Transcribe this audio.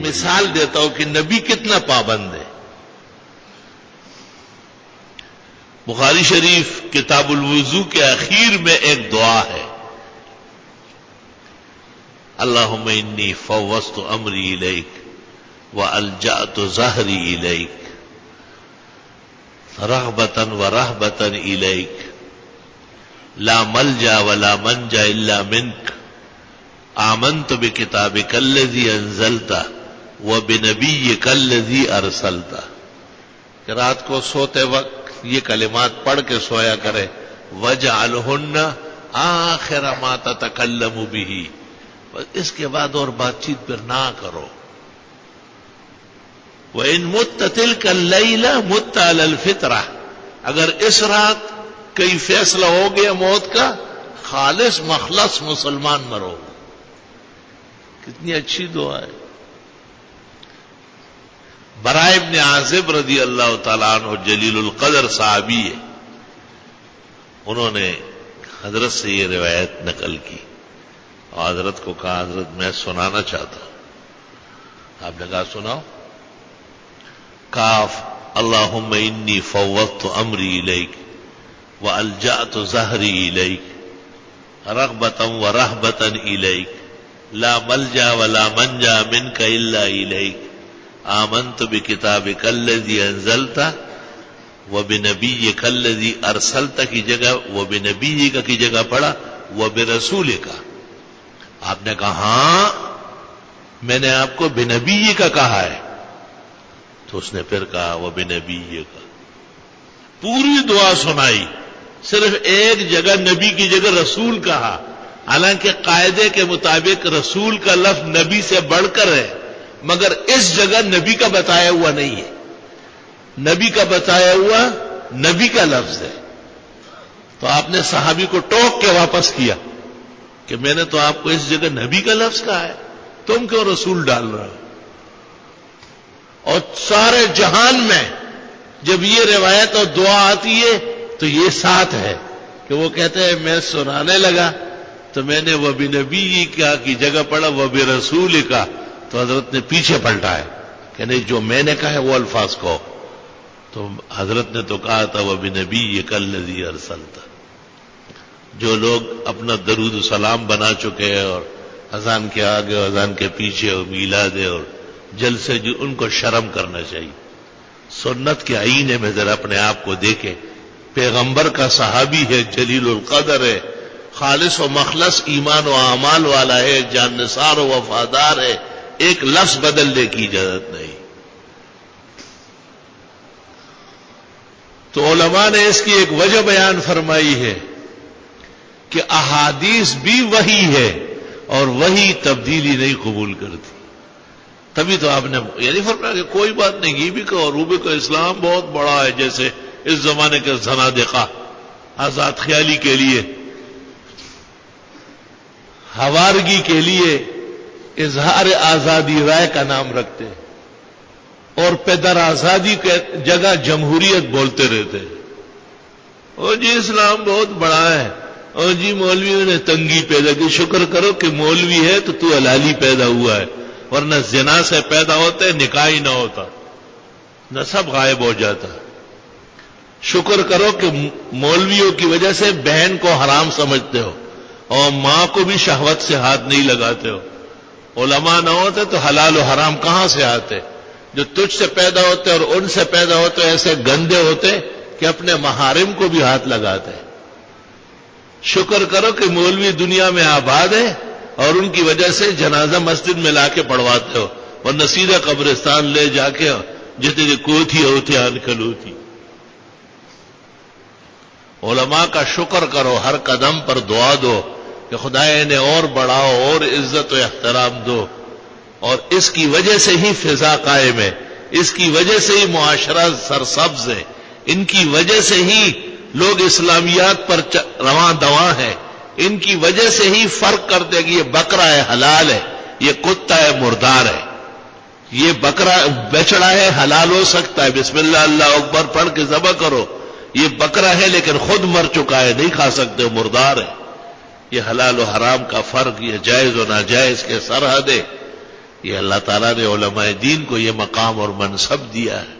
مثال دیتا ہوں کہ نبی کتنا پابند ہے. بخاری شریف کتاب الوضو کے اخیر میں ایک دعا ہے، اللہم انی فوضت امری الیک والجأت ظہری الیک رغبتا ورہبتا الیک لا ملجا ولا منجا الا منک آمنت بکتابک الذی انزلت وبنبیک الذی ارسلت. کہ رات کو سوتے وقت یہ کلمات پڑھ کے سویا کرے، وَجْعَلْهُنَّ آخِرَ مَا تَتَكَلَّمُ بِهِ، بس اس کے بعد اور بات چیت پھر نہ کرو. وَإِن مُتَّ تِلْكَ اللَّيْلَ مُتَّ عَلَى الْفِطْرَةِ، اگر اس رات کئی فیصلہ ہو گیا موت کا، خالص مخلص مسلمان مرو. کتنی اچھی دعا ہے. برائے ابن عازب رضی اللہ تعالیٰ عنہ جلیل القدر صحابی ہے، انہوں نے حضرت سے یہ روایت نقل کی اور حضرت کو کہا حضرت میں سنانا چاہتا ہوں. آپ نے کہا سناؤ. کاف اللہم انی فوضت امری الیک والجأت ظہری الیک رغبتا ورہبتا الیک لا ملجا ولا منجا منک الا الیک آمنت بکتابک الذی انزلت وبنبیک الذی ارسلت کی جگہ وبنبیک کی جگہ پڑھا وبرسولک. آپ نے کہا ہاں میں نے آپ کو بنبی کا کہا ہے. تو اس نے پھر کہا وبنبیک. پوری دعا سنائی، صرف ایک جگہ نبی کی جگہ رسول کہا، حالانکہ قاعدے کے مطابق رسول کا لفظ نبی سے بڑھ کر ہے، مگر اس جگہ نبی کا بتایا ہوا نہیں ہے. نبی کا بتایا ہوا نبی کا لفظ ہے. تو آپ نے صحابی کو ٹوک کے واپس کیا کہ میں نے تو آپ کو اس جگہ نبی کا لفظ کہا ہے، تم کیوں رسول ڈال رہے ہو؟ اور سارے جہان میں جب یہ روایت اور دعا آتی ہے تو یہ ساتھ ہے کہ وہ کہتے ہیں میں سنانے لگا تو میں نے وہ بنبی کا کی جگہ پڑھا وہ برسول کا، تو حضرت نے پیچھے پلٹا ہے کہ نہیں جو میں نے کہا ہے وہ الفاظ کہو. تو حضرت نے تو کہا تھا وہ بنبیک الذی ارسلت. جو لوگ اپنا درود و سلام بنا چکے ہیں اور اذان کے آگے اور اذان کے پیچھے اور میلاد اور جلسے، جو ان کو شرم کرنا چاہیے. سنت کے آئینے میں ذرا اپنے آپ کو دیکھیں. پیغمبر کا صحابی ہے، جلیل القدر ہے، خالص و مخلص ایمان و اعمال والا ہے، جان نثار و وفادار ہے، ایک لفظ بدلنے کی اجازت نہیں. تو علماء نے اس کی ایک وجہ بیان فرمائی ہے کہ احادیث بھی وحی ہے اور وحی تبدیلی نہیں قبول کرتی. تبھی تو آپ نے یعنی فرمایا کہ کوئی بات نہیں، یہ بھی کہو روبے کا اسلام بہت بڑا ہے، جیسے اس زمانے کے زنادقہ آزاد خیالی کے لیے، ہوارگی کے لیے اظہار آزادی رائے کا نام رکھتے اور پیدر آزادی کے جگہ جمہوریت بولتے رہتے. او جی اسلام بہت بڑا ہے، او جی مولویوں نے تنگی پیدا کی. شکر کرو کہ مولوی ہے تو حلالی پیدا ہوا ہے، ورنہ زنا سے پیدا ہوتے نکاح ہی نہ ہوتا، نہ سب غائب ہو جاتا. شکر کرو کہ مولویوں کی وجہ سے بہن کو حرام سمجھتے ہو اور ماں کو بھی شہوت سے ہاتھ نہیں لگاتے ہو. علماء نہ ہوتے تو حلال و حرام کہاں سے آتے؟ جو تجھ سے پیدا ہوتے اور ان سے پیدا ہوتے ایسے گندے ہوتے کہ اپنے محارم کو بھی ہاتھ لگاتے. شکر کرو کہ مولوی دنیا میں آباد ہے اور ان کی وجہ سے جنازہ مسجد میں لا کے پڑھواتے ہو اور نصیرہ قبرستان لے جا کے جتنے کہ کوتھی ہوتی انکل ہوتی. علماء کا شکر کرو، ہر قدم پر دعا دو کہ خدا انہیں اور بڑھاؤ اور عزت و احترام دو. اور اس کی وجہ سے ہی فضا قائم ہے، اس کی وجہ سے ہی معاشرہ سرسبز ہے، ان کی وجہ سے ہی لوگ اسلامیات پر رواں دواں ہیں، ان کی وجہ سے ہی فرق کرتے کہ یہ بکرا ہے حلال ہے، یہ کتا ہے مردار ہے. یہ بکرا بچڑا ہے حلال ہو سکتا ہے، بسم اللہ اللہ اکبر پڑھ کے ذبح کرو. یہ بکرا ہے لیکن خود مر چکا ہے، نہیں کھا سکتے، مردار ہے. یہ حلال و حرام کا فرق، یہ جائز و ناجائز کے سرحدیں، یہ اللہ تعالیٰ نے علماء دین کو یہ مقام اور منصب دیا ہے.